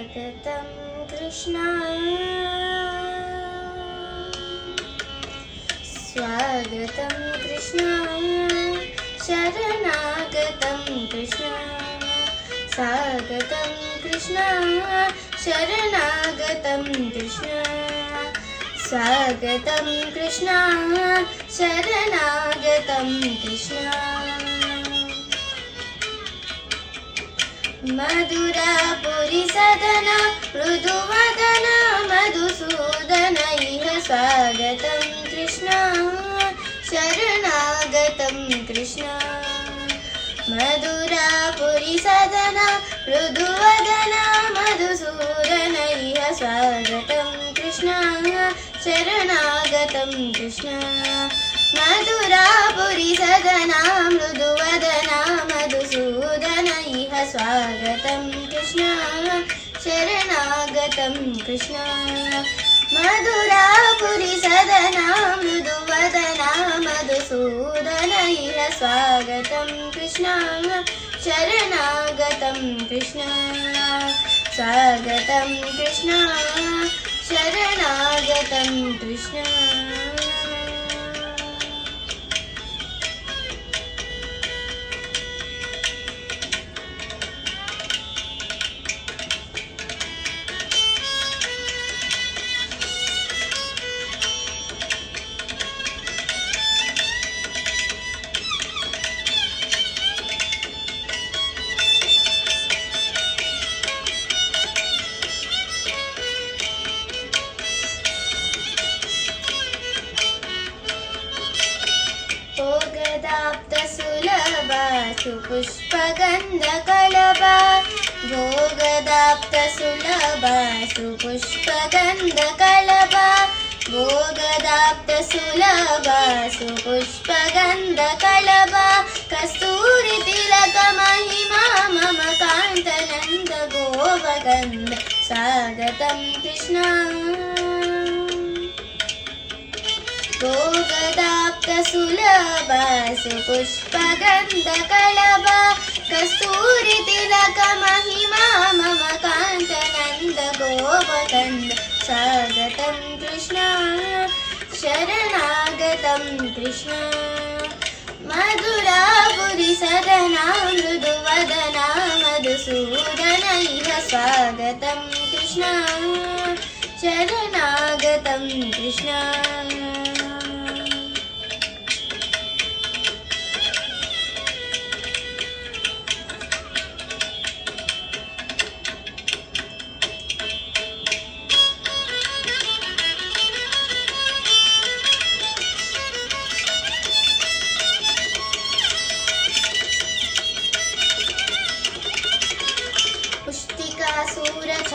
स्वागतं कृष्णा स्वागतं कृष्णा शरणागतं कृष्णा स्वागतं कृष्णा शरणागतं कृष्णा स्वागतं कृष्णा शरणागतं कृष्णा मधुरापुरी सदन मृदुवदन मधुसूदन इह स्वागतं कृष्णा शरणागतं कृष्णा मधुरापुरी सदन मृदुवदन मधुसूदन इह स्वागतं कृष्णा शरणागतं कृष्णा मधुरापुरी सदन मृदुवदन मधुसूदन इह स्वागतं कृष्णा शरणागतं कृष्णा मधुरापुरी सदन मृदुवदन मधुसूदन इह स्वागतं कृष्णा शरणागतं कृष्णा स्वागतं कृष्णा शरणागतं कृष्णा भोगदाप्तसुलभा सुपुष्पगन्धकलभा भोगदाप्तसुलभा सुपुष्पगन्धकलभा भोगदाप्तसुलभा सुपुष्पगन्धकलभा कस्तूरितिलकमहिमा मम कान्तनन्द गोपगन्ध स्वागतं कृष्णा भोगदाप्तसुलभा सुपुष्पगन्धकलभा कस्तूरितिलकमहिमा मम कान्तनन्द गोपकन्द स्वागतं कृष्णा शरणागतं कृष्णा मधुरापुरी सदना मृदुवदना मधुसूदन इह स्वागतं कृष्णा शरणागतं कृष्णा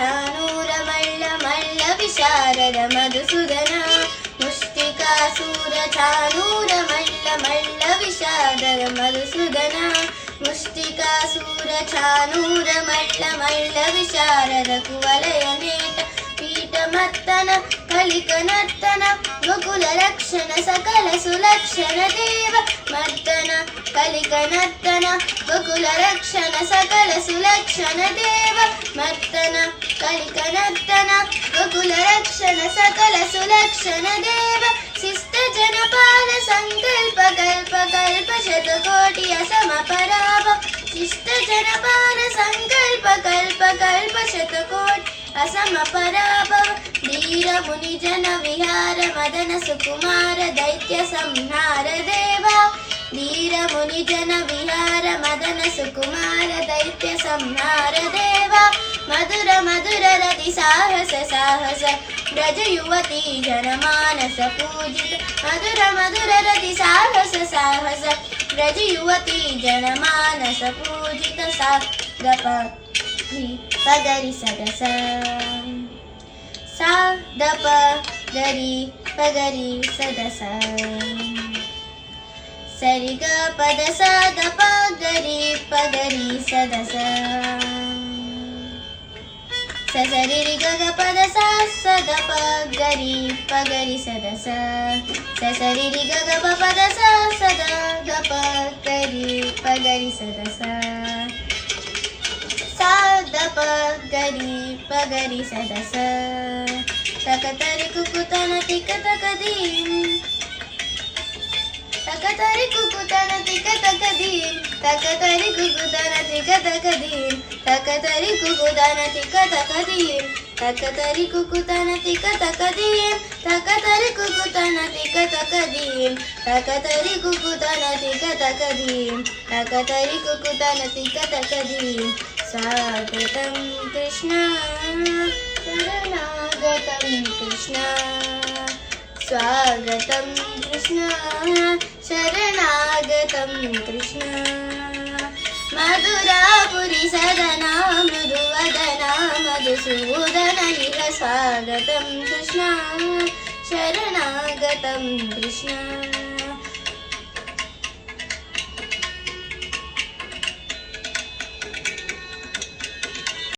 मुष्टिकासूरचानूरमल्ल विशारद मधुसूदन मुष्टिकासूरचानूरमल्ल विशारद मधुसूदन मुष्टिकासूरचानूरमल्ल विशारद कुवलयनेट पीठमत्तन कलिकनर्तन गोकुलरक्षण सकल सुलक्षण देव मर्दन कलिकनर्तन गोकुलरक्षण सकल सुलक्षण देव मर्दन कलिकनर्तन गोकुलरक्षण सकल सुलक्षण देव शिष्ट जनपाल संकल्प कल्प कल्प शतकोटि असमपराभ शिष्ट जनपाल संकल्प कल्प कल्प शतकोटि असमपराभ धीर मुनिजन विहार मदन सुकुमार दैत्य संहार देवा धीर मुनिजन विहार मदन सुकुमार दैत्य संहार देवा मधुर मधुर रति साहस साहस ब्रज युवती जनमानस पूजित मधुर मधुर रति साहस साहस ब्रज युवती जनमानस पूजित सा गप पगरि सदस सा दप गरि पगरि सदस सरि ग पद सा दप गरि पगरि सदस सरि रि ग पद सा सदप गरि पगरि सदस सरि रि ग पद सा सद ग प गरि पगरि सदस सा दप गरी पगरी सदस तकतरी कुकुतन तिक तकदीम तकतरी कुकुतन तिक तकदीम तकतरी कुकुतन तिक तकदीम तकतरी कुकुतन तिक तकदीम तकतरी कुकुतन तिक तकदीम तकतरी कुकुतन तिक तकदीम तकतरी कुकुतन तिक तकदीम तकतरी कुकुतन तिक तकदीम स्वागतं कृष्ण शरणागतं कृष्ण स्वागतं कृष्ण शरणागतं कृष्ण मधुरापुरी सदना मृदुवदना मधुसूदन इह स्वागतं कृष्ण शरणागतं कृष्ण